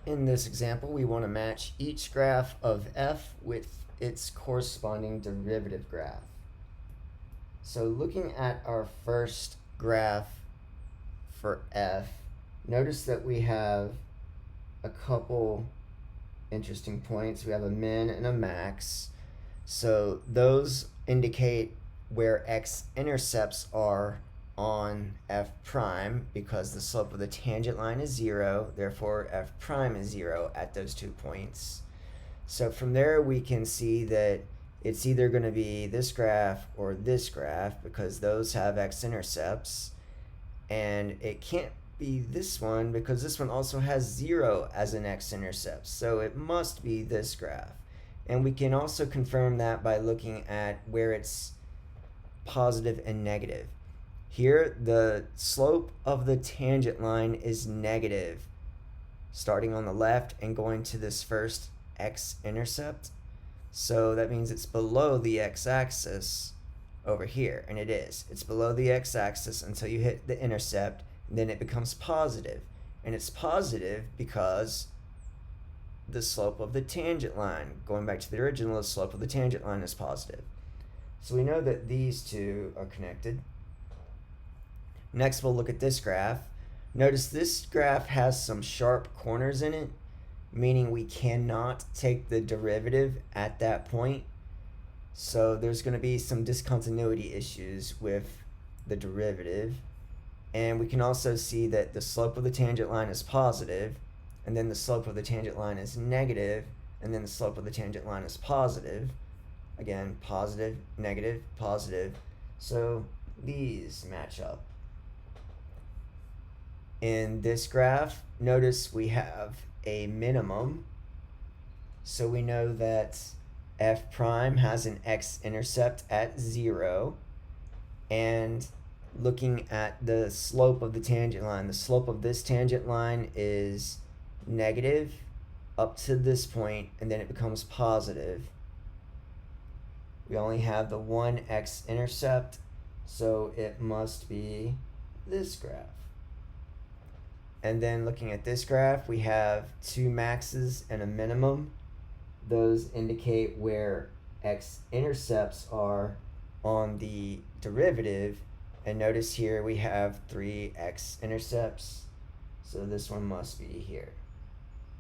In this example, we want to match each graph of f with its corresponding derivative graph. So looking at our first graph for f, notice that we have a couple interesting points. We have a min and a max. So those indicate where x-intercepts are on f prime because the slope of the tangent line is 0, therefore f prime is 0 at those 2 points. So from there we can see that it's either going to be this graph or this graph because those have x-intercepts, and it can't be this one because this one also has 0 as an x-intercept, so it must be this graph. And we can also confirm that by looking at where it's positive and negative. Here, the slope of the tangent line is negative, starting on the left and going to this first x-intercept. So that means it's below the x-axis over here, and it is. It's below the x-axis until you hit the intercept, and then it becomes positive. And it's positive because the slope of the tangent line, going back to the original, the slope of the tangent line is positive. So we know that these two are connected. Next, we'll look at this graph. Notice this graph has some sharp corners in it, meaning we cannot take the derivative at that point. So there's going to be some discontinuity issues with the derivative. And we can also see that the slope of the tangent line is positive, and then the slope of the tangent line is negative, and then the slope of the tangent line is positive. Again, positive, negative, positive. So these match up. In this graph, notice we have a minimum. So we know that f prime has an x-intercept at 0. And looking at the slope of the tangent line, the slope of this tangent line is negative up to this point, and then it becomes positive. We only have the one x-intercept, so it must be this graph. And then looking at this graph, we have two maxes and a minimum. Those indicate where x-intercepts are on the derivative. And notice here we have 3 x-intercepts, so this one must be here.